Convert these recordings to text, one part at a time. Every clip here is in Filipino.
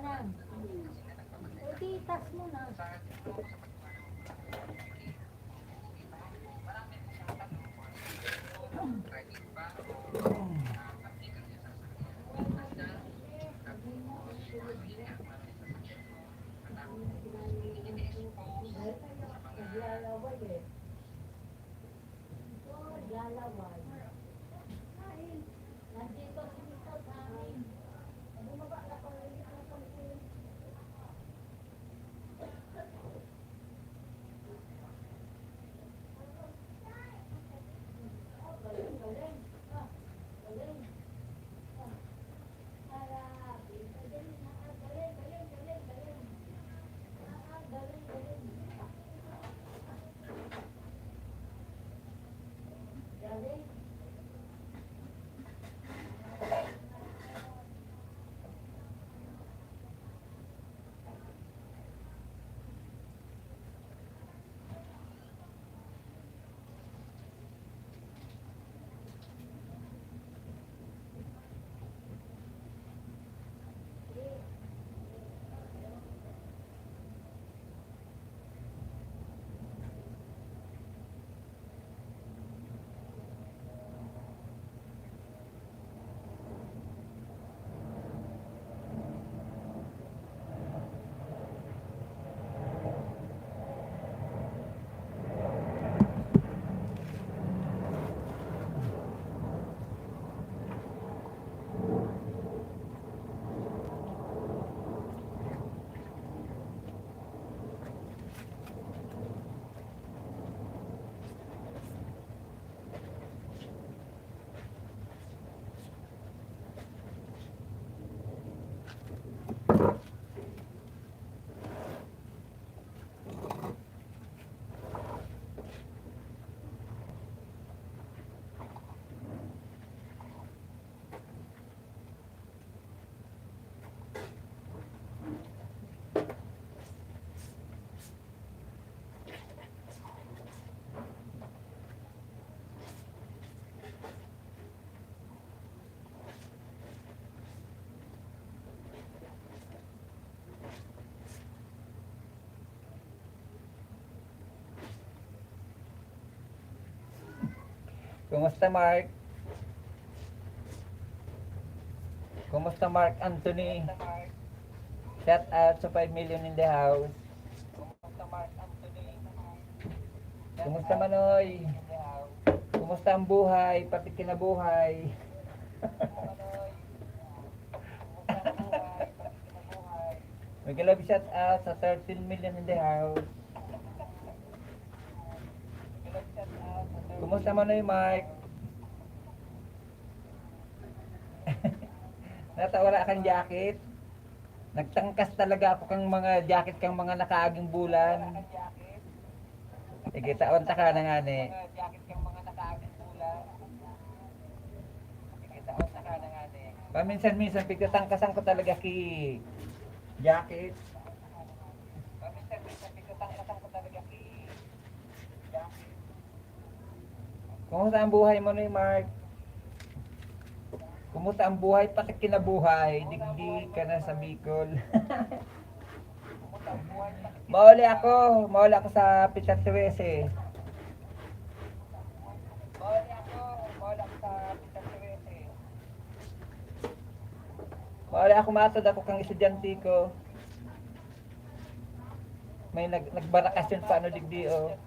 na. O di, tas mo na. Naglalaway eh. Ito, naglalaway. Nandito dito sa amin. Bumaba na pa rin ito sa amin. Galing, galing. Galing. Galing, galing, galing, galing. Galing, galing. Galing. Kumusta Mark? Kumusta Mark Anthony? Shout out sa 5 million in the house. Kumusta Manoy? Kumusta ang buhay? Pati kinabuhay. May love shout out sa 13 million in the house. Kumusta Manoy Mark? Natawala kang jacket? Nagtangkas talaga ako kang mga jacket kang mga nakaaging bulan. Sige, taon ta ka na nga ni. Paminsan-minsan pigtatangkasan ko talaga ki jacket. Kumusta ang buhay mo ni Mark? Kumusta ang buhay pati kinabuhay? Digdi ka na sa Bicol. Mauli ako sa Pichar Suwese. Mauli ako matod ako kang estudyante ko. May nagbarakasyon pa ano digdi oh.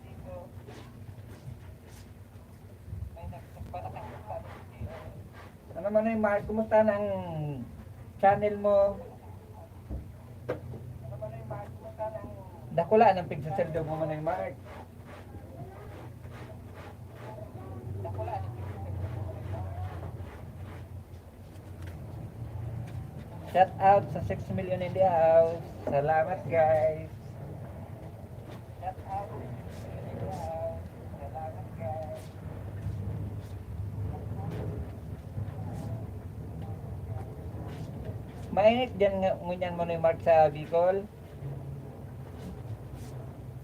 Ano man yung Mark, kumusta ng channel mo? Dakula ng pigsaseldo mo man yung Mark. Shout out sa 6 million in the house. Salamat guys. Shout out sa 6 million in the house. Salamat guys. Mainit dyan ngunyan mo na yung Mark sa Bicol.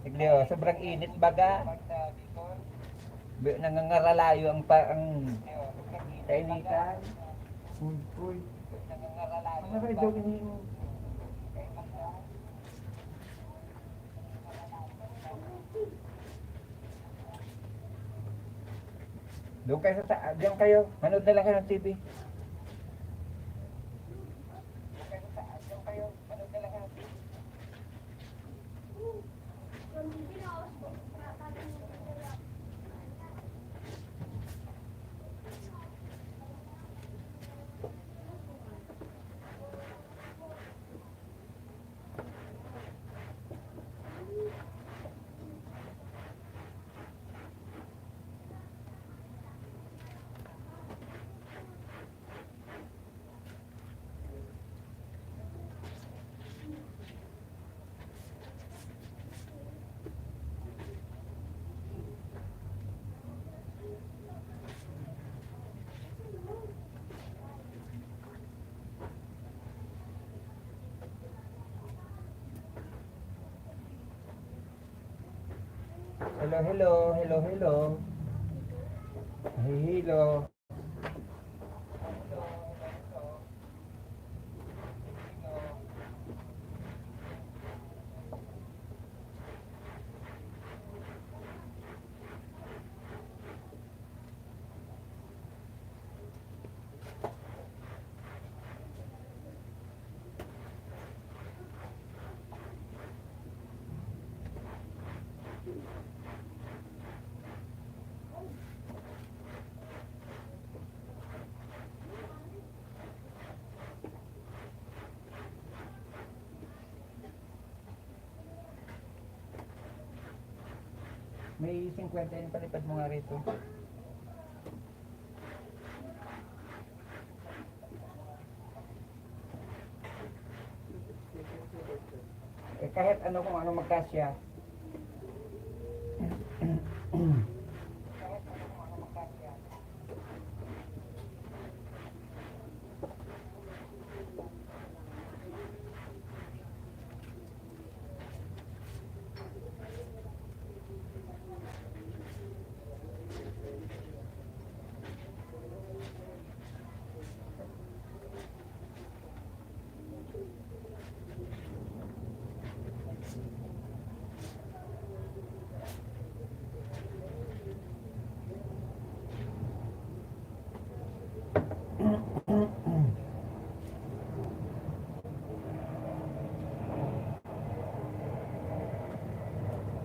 Sige oh, sobrang init baga. Nangangaralayo ang kainitan. Uy. Ano ba ito Doon kayo sa taas. Diyan kayo. Manood na lang kayo ng TV. Doon kayo sa taas. Diyan kayo. Manood na lang kayo ng TV. Yung binawas ko, nakakalimutan ko lang. Hello, hello, hello, hello. Hello. May 50 yung palipad mo nga rito. Eh, kahit ano kung ano magkasya. Kahit ano kung ano magkasya.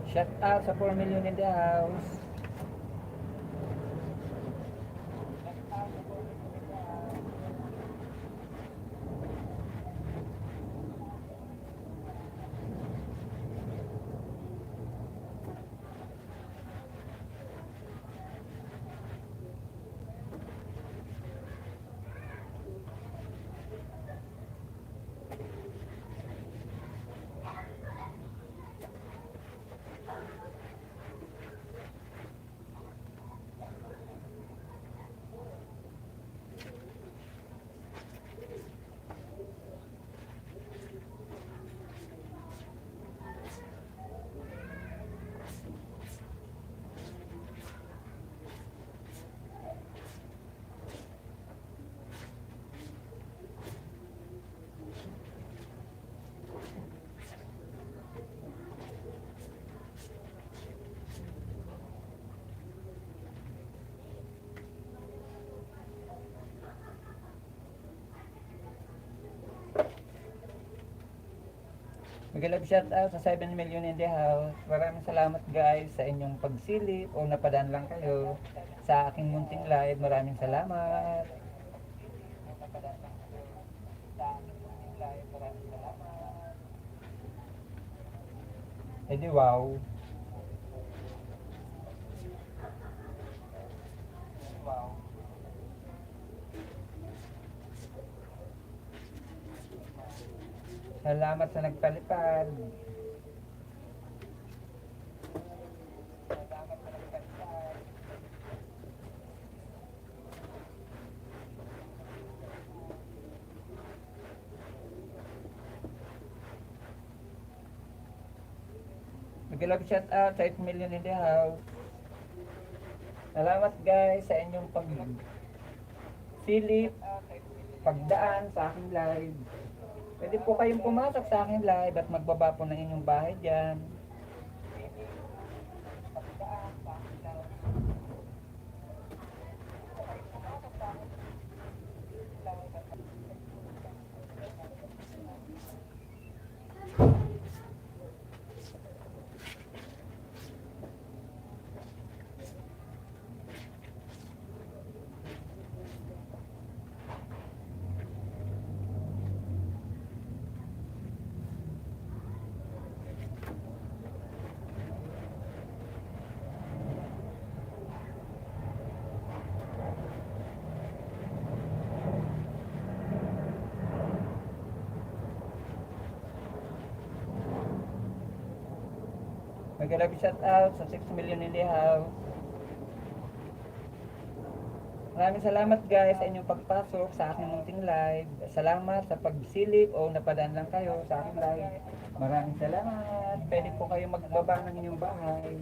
Shout out sa 4 million in the house. Mag-love shout out sa 7 million in the house. Maraming salamat guys sa inyong pagsilip o napadaan lang kayo sa aking munting live. Maraming salamat. Eh di wow. Wow. Salamat sa nagpalipad. Salamat sa nagpalipad. Mag-love shout out sa 8 million in the house. Salamat guys sa inyong pag-silip, pagdaan sa aking live. Pwede po kayong pumasok sa aking live at magbaba po ng inyong bahay dyan. Nag-love shout out sa 6 million in the house. Maraming salamat guys sa inyong pagpasok sa aking munting live. Salamat sa pagsilip o napadaan lang kayo sa aking live. Maraming salamat. Pwede po kayong magbaba ng inyong bahay.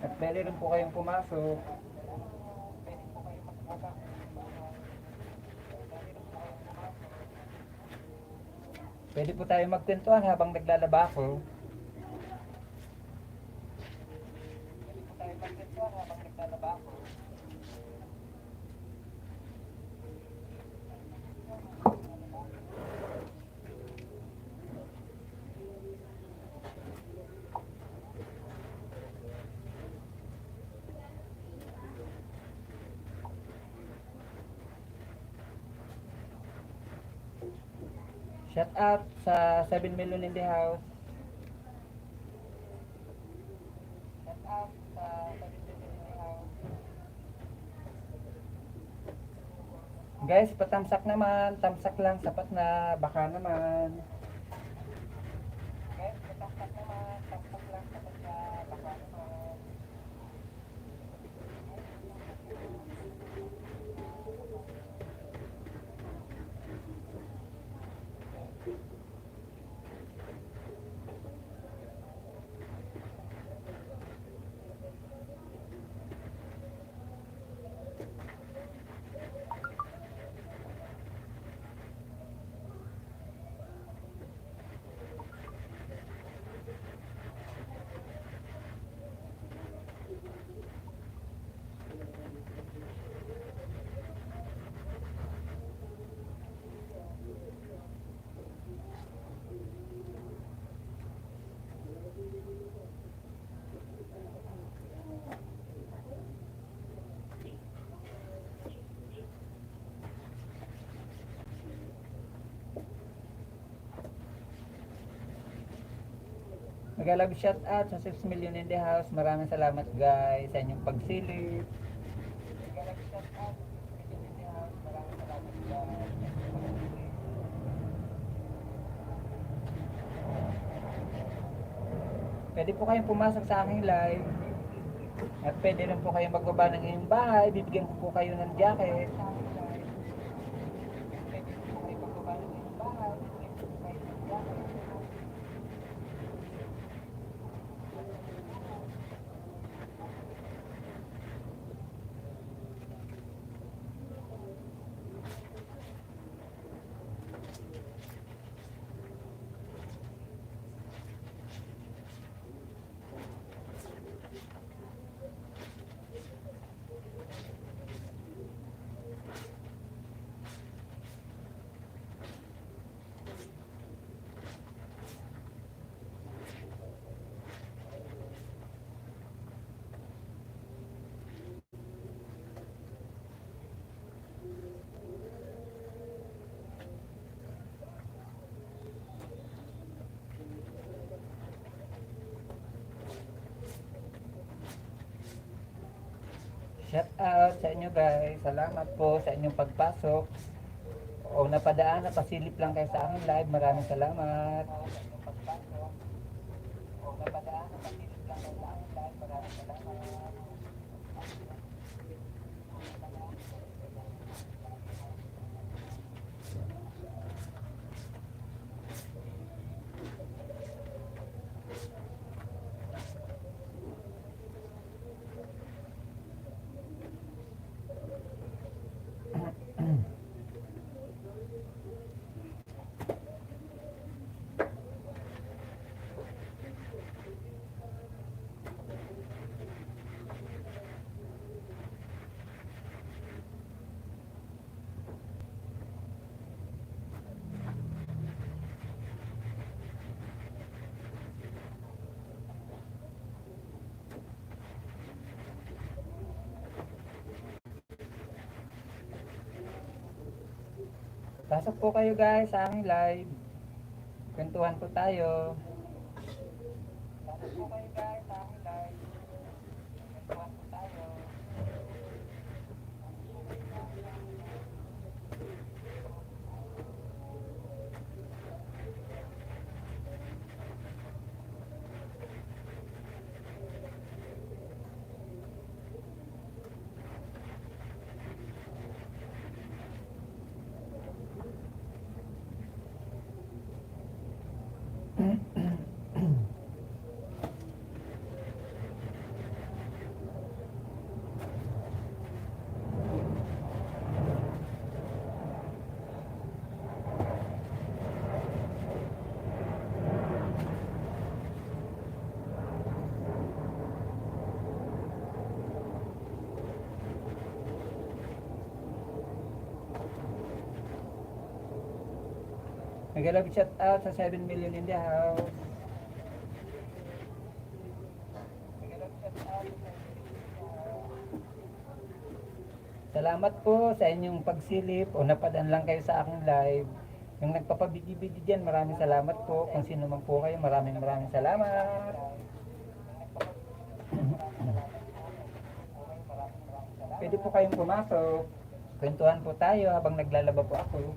At pwede rin po kayong pumasok. Pwede po tayo magkwentuhan habang naglalaba ako. Pwede po tayo magkwentuhan habang naglalaba ako. Shout out sa 7 million in the house. Shout out sa 7 million in the house. Guys, patamsak naman. Tamsak lang, sapat na. Baka naman. Guys, patamsak naman. Tamsak lang, sapat na. Baka naman. Nag-love shout out sa 6 million in the house. Maraming salamat guys sa inyong pagsilip. Nag-love shout out sa 6 million in the house. Maraming salamat guys sa inyong pagsilip. Pwede po kayong pumasok sa aking live. At pwede rin po kayong magbaba ng inyong bahay. Bibigyan ko po kayo ng jacket. Pwede po kayong magbaba ng inyong bahay. Bibigyan ko po kayo ng jacket. Shout out sa inyo guys. Salamat po sa inyong pagpasok. O napadaan, napasilip lang kayo sa aking live. Maraming salamat. O napadaan, napasilip lang kayo sa aking live. Maraming salamat. Pasok po kayo guys sa aking live. Kwentuhan po tayo. Pasok po kayo guys sa aking live. Kwentuhan po tayo. Nag-love shout out sa 7 million in the house. Salamat po sa inyong pagsilip o napadaan lang kayo sa aking live. Yung nagpapabidi-bidi dyan, maraming salamat po. Kung sino man po kayo, maraming salamat. Pwede po kayong pumasok. Kwentuhan po tayo habang naglalaba po ako.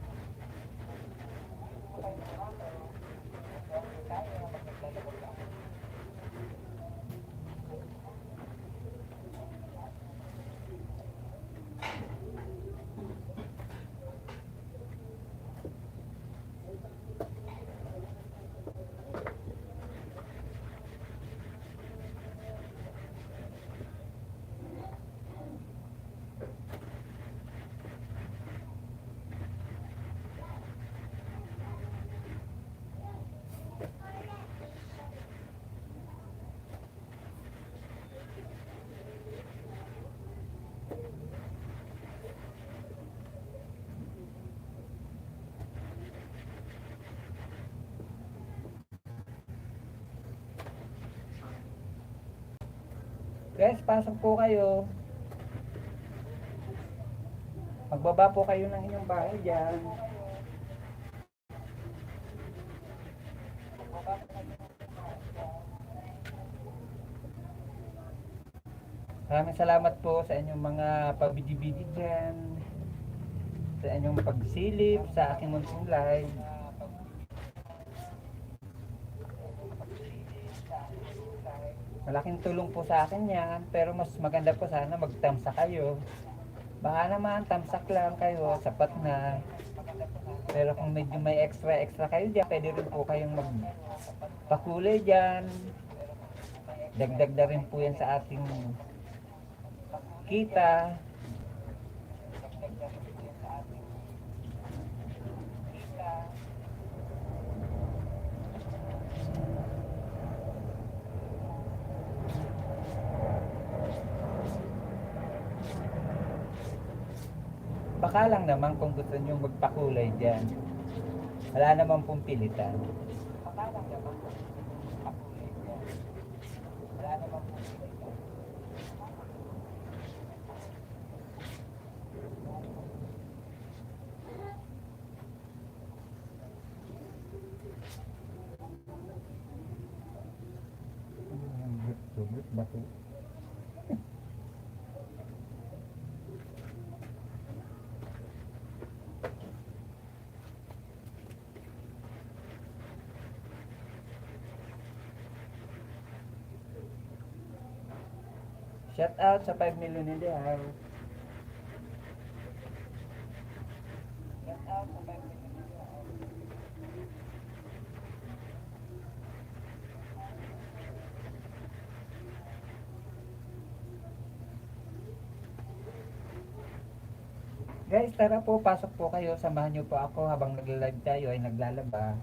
Guys, pasok po kayo. Magbaba po kayo ng inyong bahay dyan. Maraming salamat po sa inyong mga pabidi-bidi dyan. Sa inyong pagsilip sa aking munting live. Malaking tulong po sa akin yan, pero mas maganda po sana magtamsa kayo. Baka naman tamsak lang kayo, sapat na. Pero kung medyo may extra kayo dyan, pwede rin po kayong magpakulay dyan. Dagdag na rin po yan sa ating kita. Baka lang naman kung gusto nyo magpakulay dyan. Wala naman pong pilitan. Baka lang naman kung gusto nyo magpakulay dyan. Wala naman pong pilitan. Sulit ba ito? Shout out sa 5 million in the house. Shout out sa 5 million in the house. Guys, tara po, pasok po kayo. Samahan niyo po ako habang nagla-live tayo ay naglalaba.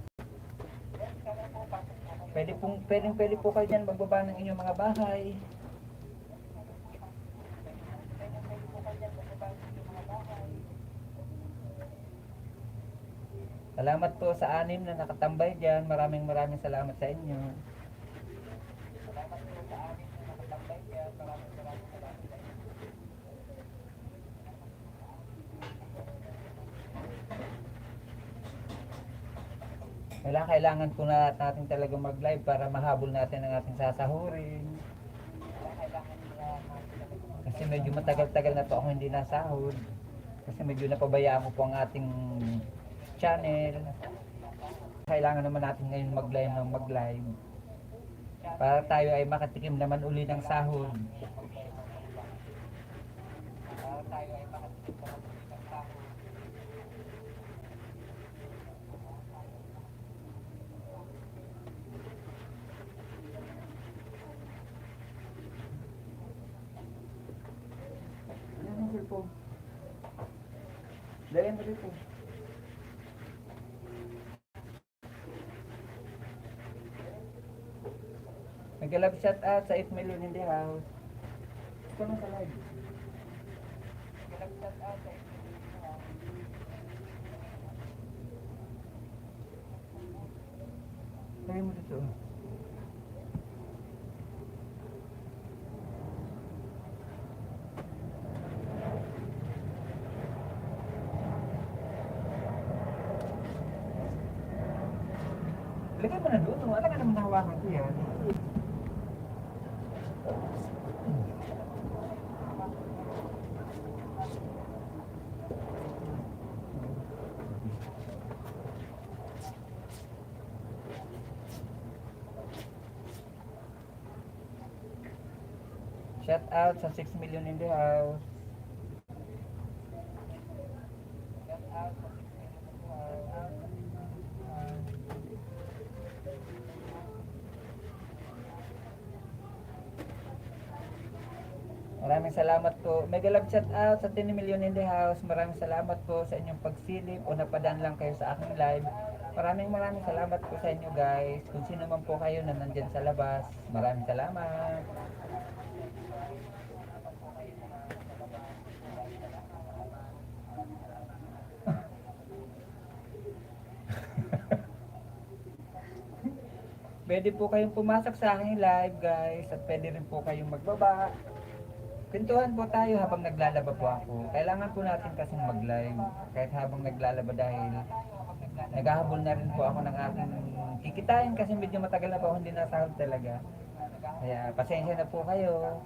Pwede po kayo dyan magbaba ng inyong mga bahay. Salamat po sa 6 na nakatambay dyan. Maraming salamat sa inyo. Salamat po sa 6 na nakatambay dyan. Maraming salamat sa inyo. Kailangan po natin talaga mag-live para mahabol natin ang ating sasahurin. Kasi medyo matagal-tagal na po ako hindi nasahod. Kasi medyo napabayaan ko po ang ating channel. Kailangan naman natin ngayon mag-live para tayo ay makatikim naman uli ng sahod. Para tayo ay makatikim naman uli ng sahod. Po. Dali mo dito. Nag-love shout out sa 8 million in the house. Ito na sa live. Nag-love shout out sa 8 million in the house. Lagay mo dito. Lagay mo na doon. Wala ka naman nahawakan ko yan. Shout out sa 6 million in the house. Shout out sa 6 million in the house. Maraming salamat po. Mega love shout out sa 10 million in the house. Maraming salamat po sa inyong pagsilip o napadaan lang kayo sa aking live. Maraming salamat po sa inyo guys. Kung sino man po kayo na nandyan sa labas. Maraming salamat. Pwede po kayong pumasok sa aking live guys. At pwede rin po kayong magbaba. Kwentuhan po tayo habang naglalaba po ako. Kailangan po natin kasing mag-live kahit habang naglalaba dahil naghahabol na rin po ako ng aking kikitain kasi medyo matagal na po ako hindi nasahod talaga. Kaya pasensya na po kayo.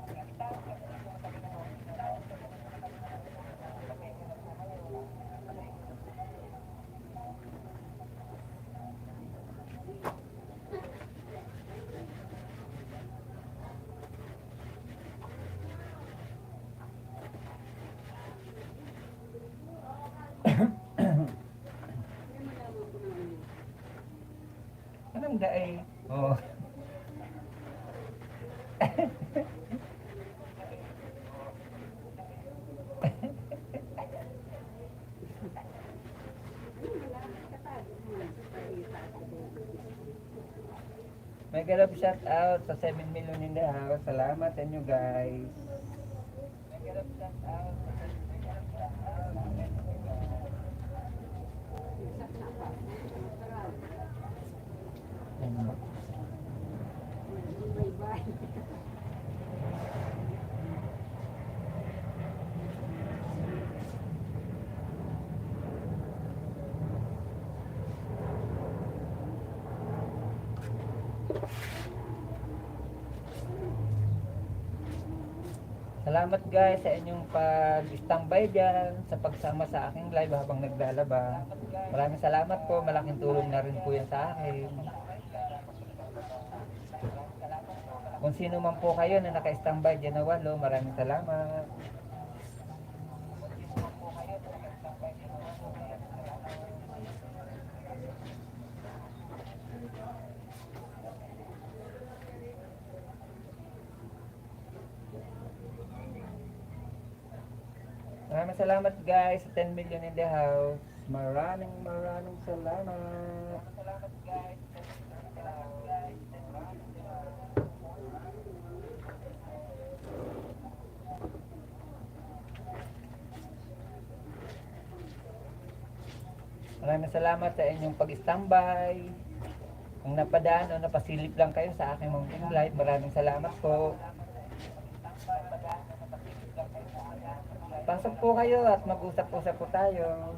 Anong daay? Oh. May galap shout out sa 7 million in the house. Salamat sa inyo guys. May galap shout out sa 7 million in the house. Salamat guys sa inyong pag-standby dyan, sa pagsama sa aking live habang naglalaba. Maraming salamat po, malaking tulong na rin po yan sa akin. Kung sino man po kayo na naka-standby dyan na walo, maraming salamat. Maraming salamat guys sa 10 million in the house. Maraming salamat. Salamat guys. Maraming salamat sa inyong pag-standby. Kung napadaan o napasilip lang kayo sa aking munting live, maraming salamat po. Pasok po kayo at mag-usap-usap po tayo.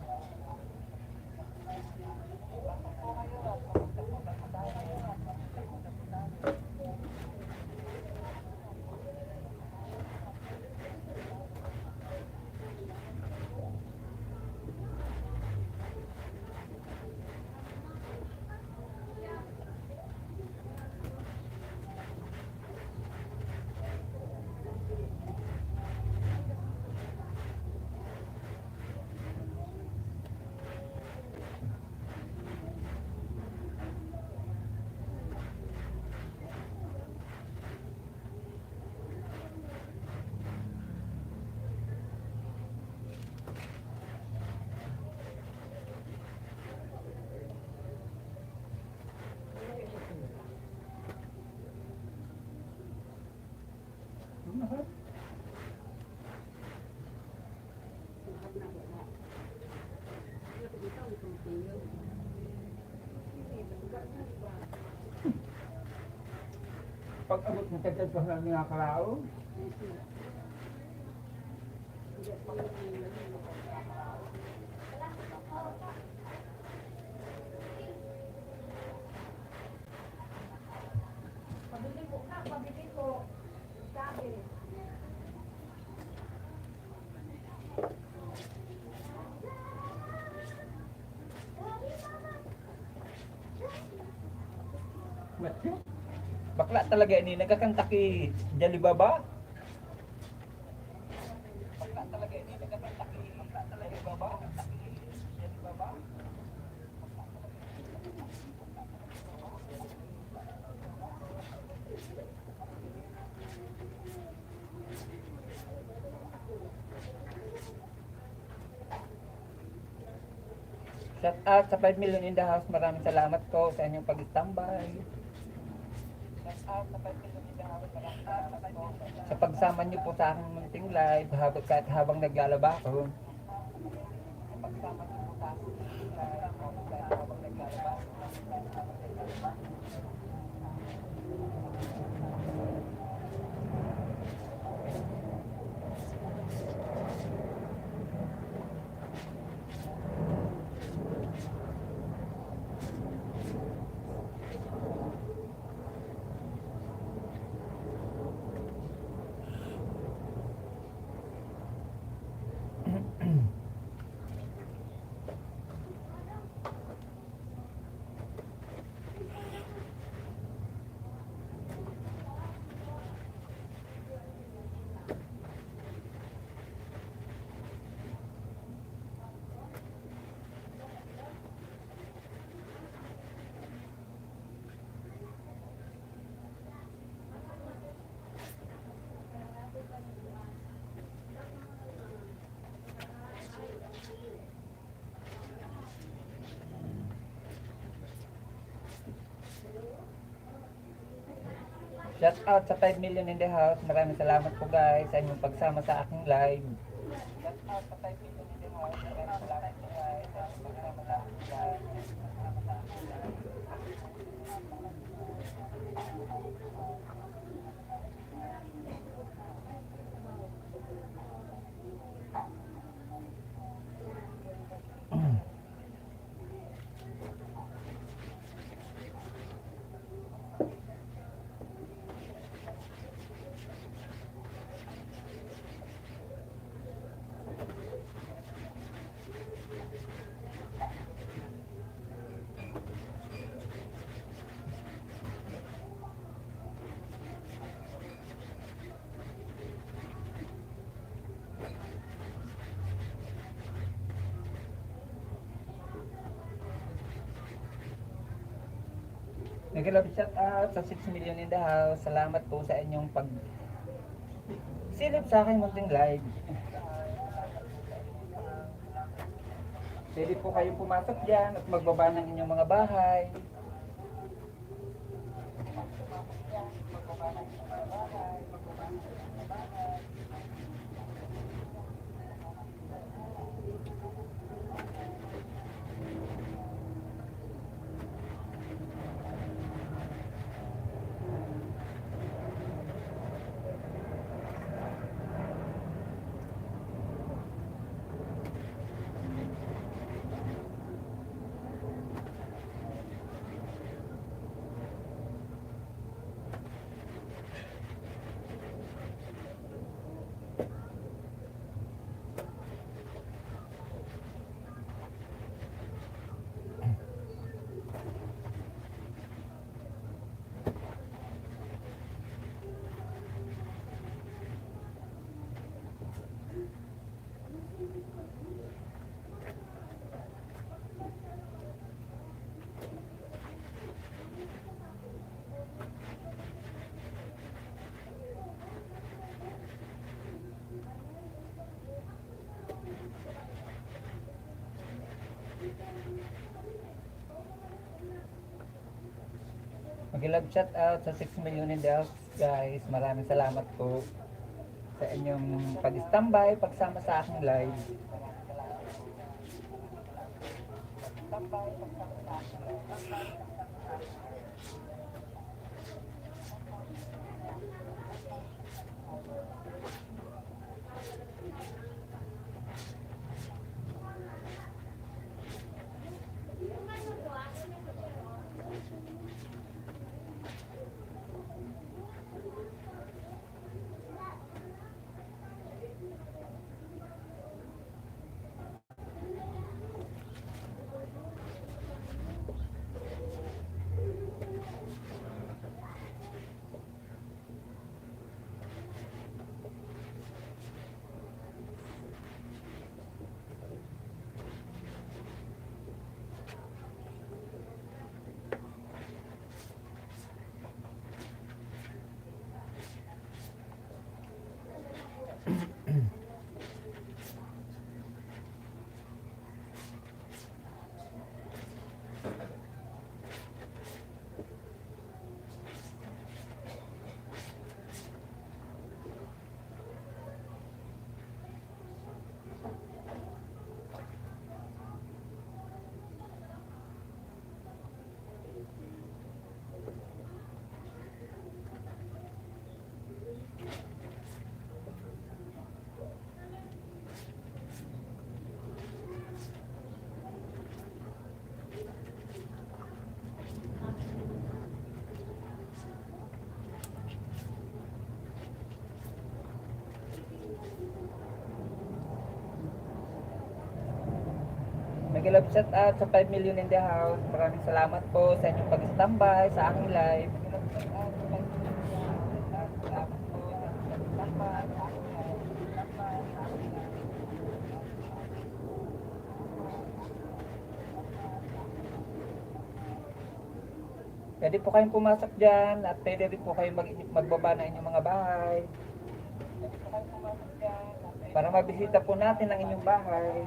Abot na tagal pa na mga karao. Pabili po ka, pabili po. Sabi. Bakla talaga ini nagkakanta ki Jalibaba. Bakla talaga ini nagkakanta ki Jalibaba. Jalibaba. Shout out sa 5 million in the house. Maraming salamat po sa inyong pag-standby. Shout out sa 5 million in the house. Maraming salamat po sa pagsama niyo po sa aking munting live kahit habang naglalaba ako. Sa pagsama niyo po sa aking munting live kahit habang naglalaba ako. Shout out sa 5 million in the house. Maraming salamat po guys sa inyong pagsama sa aking live. Shout out sa 5 million in the house. Maraming salamat po guys sa inyong pagsama sa aking live. Nag-love shout out sa 6 million in the house. Salamat po sa inyong pag silip sa aking munting live. Pwede po kayo pumasok dyan at magbaba ng inyong mga bahay. Mag-love shout out sa 6 million in the house guys. Maraming salamat po sa inyong pag-standby, pagsama sa aking live. Mega love shout out sa 5 million in the house. Maraming salamat po sa inyong pag-standby sa aking live. Pwede po kayong pumasok dyan at pwede rin po kayong magbaba ng inyong mga bahay. Para mabisita po natin ang inyong bahay.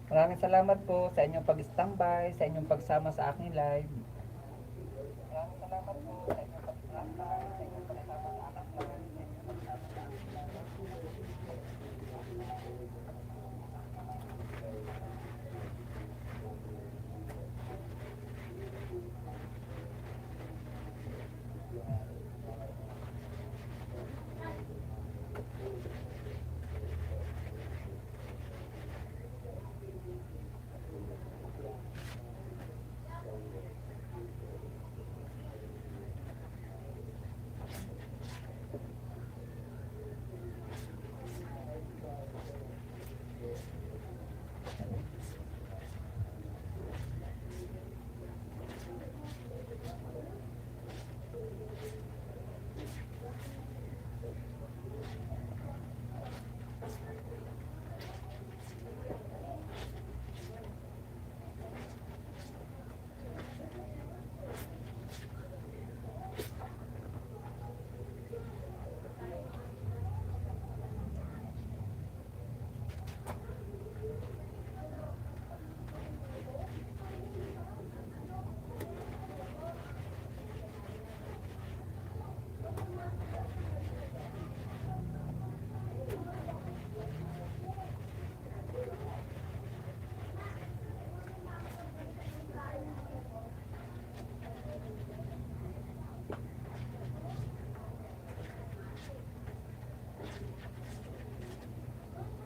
Maraming salamat po sa inyong pag-standby, sa inyong pagsama sa aking live. Maraming salamat po sa inyong pag-standby, sa inyong pagsama sa aking live.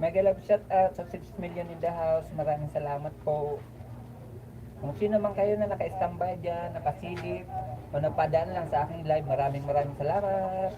Mega love shout out sa 6 million in the house. Maraming salamat po. Kung sino man kayo na naka-standby dyan, nakasilip, o napadaan lang sa aking live, maraming salamat.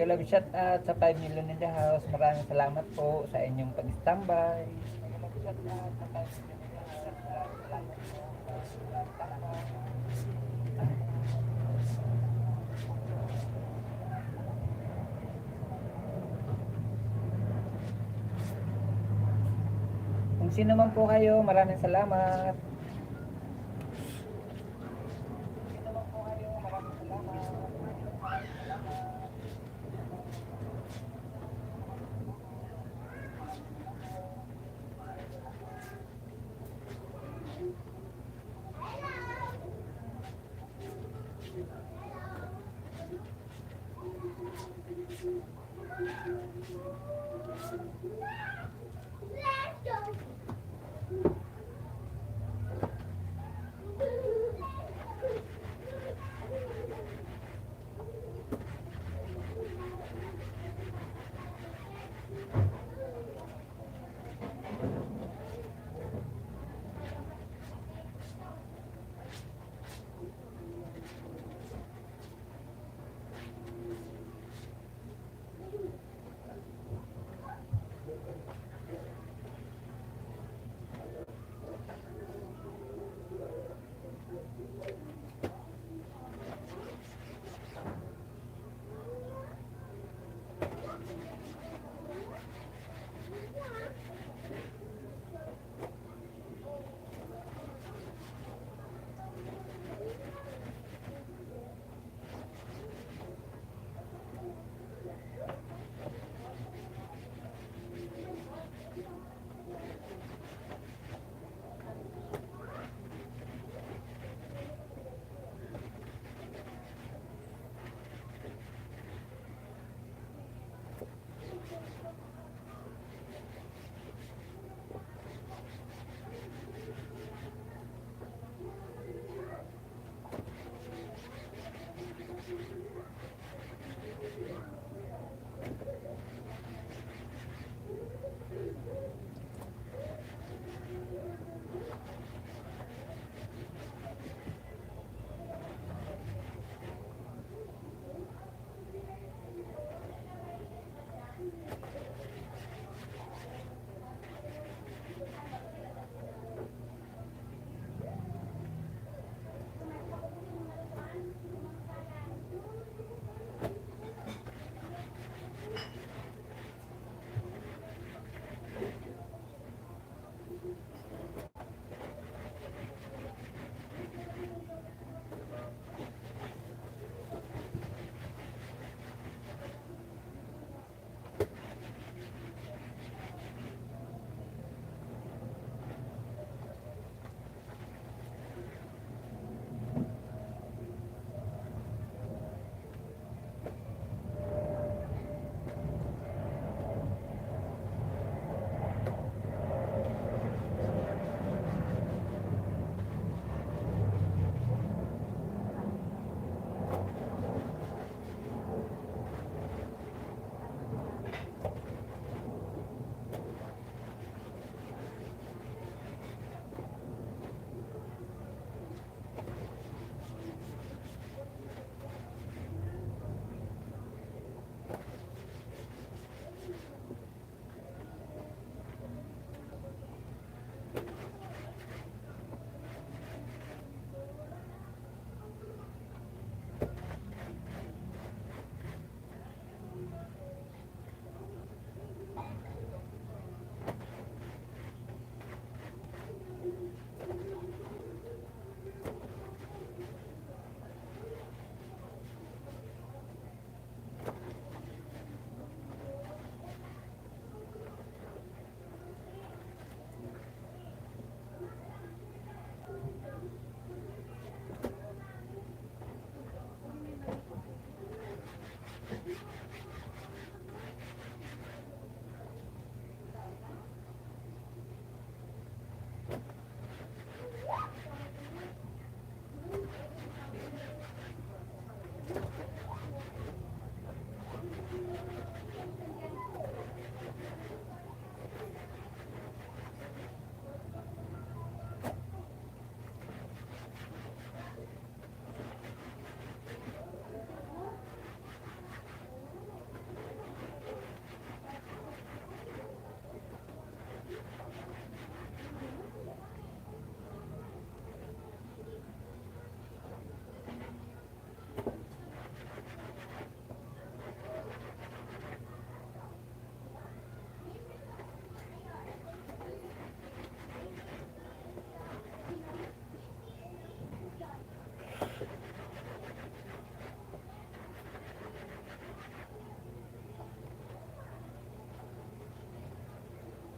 mega love shout out sa 5 million in the house. Maraming salamat po sa inyong pag-standby. Mega love shout out sa 5 million in the house. Maraming salamat po sa pag-standby. Kung sino man po kayo, maraming salamat.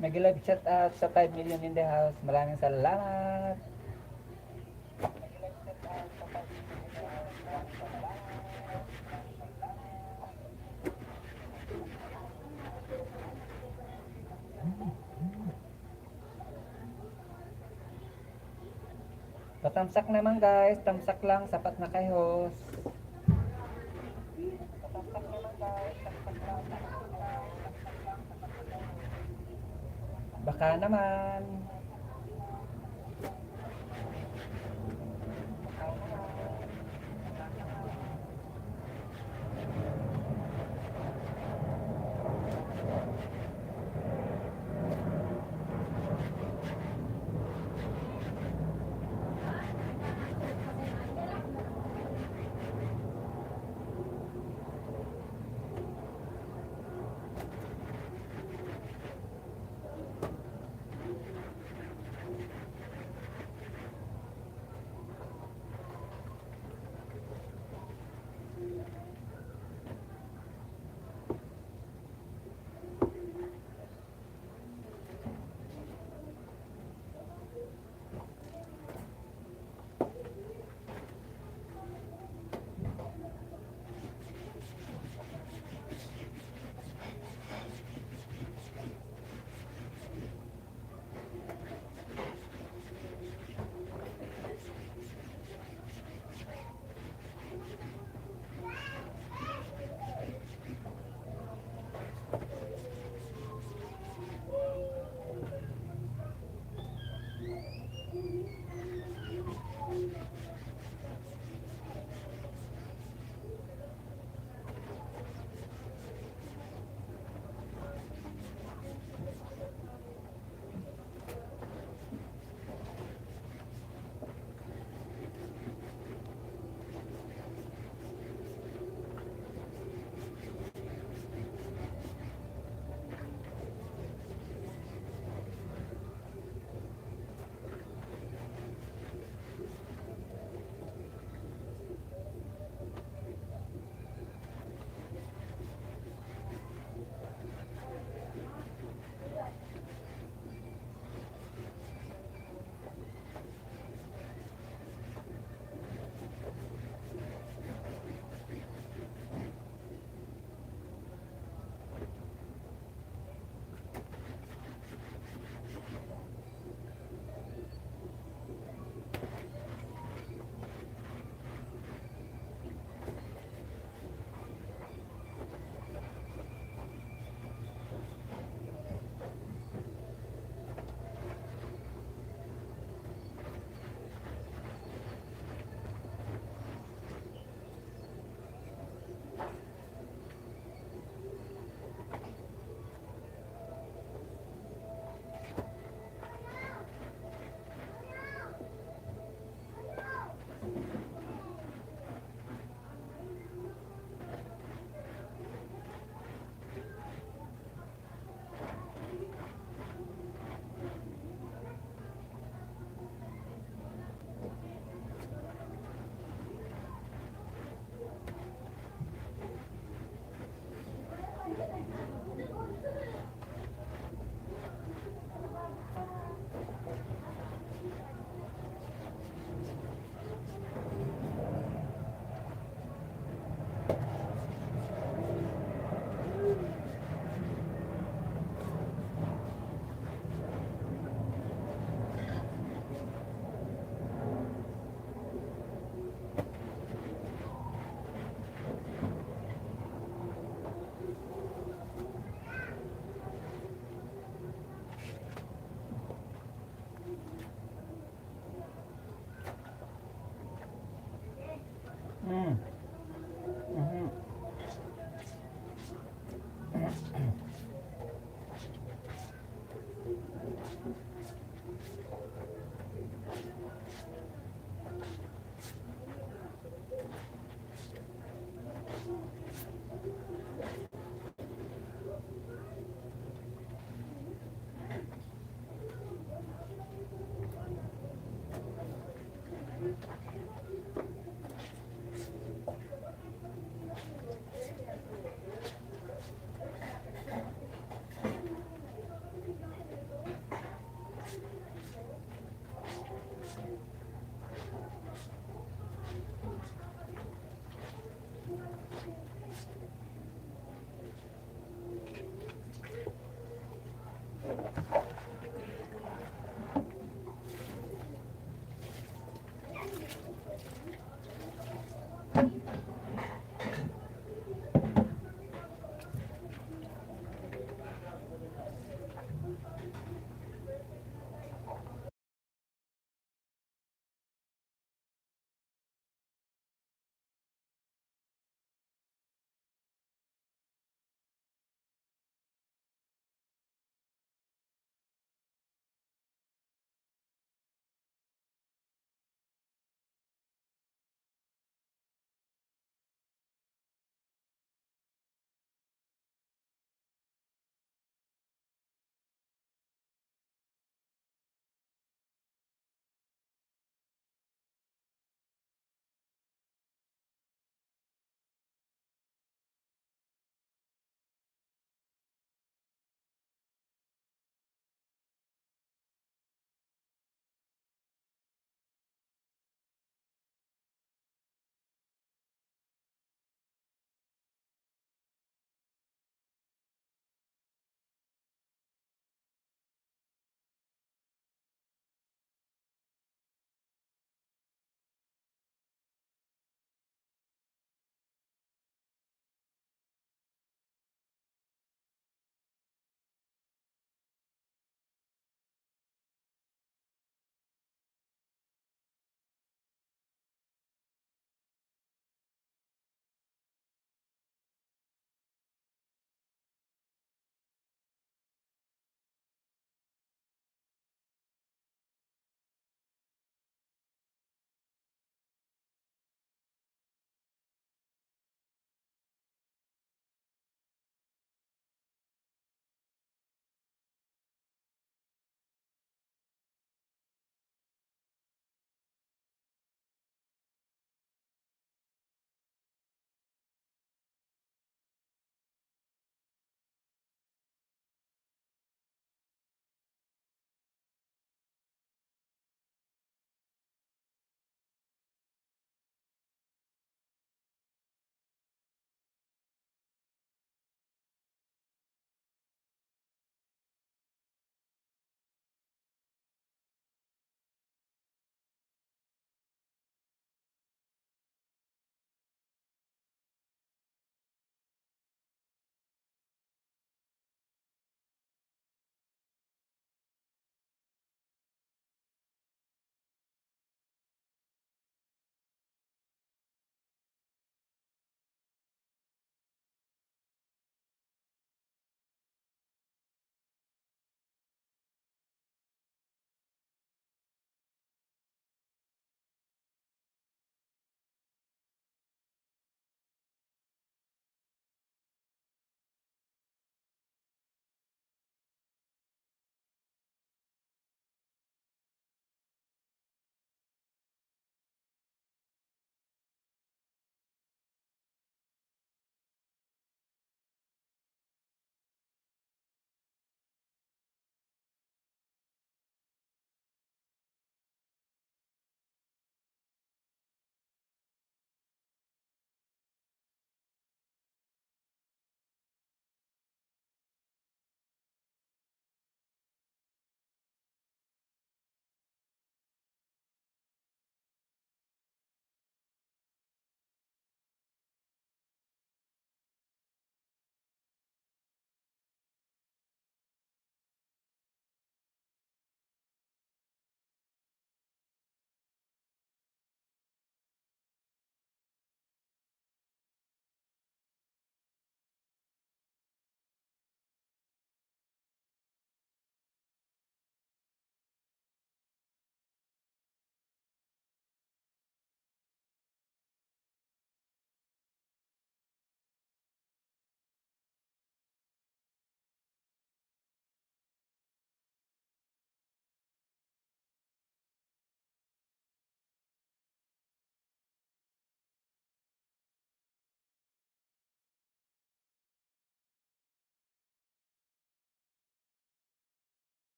Mag-live chat at sa 5 million in the house. Maraming salamat. Patamsak naman guys, tamsak lang, sapat na kay host. Baka naman.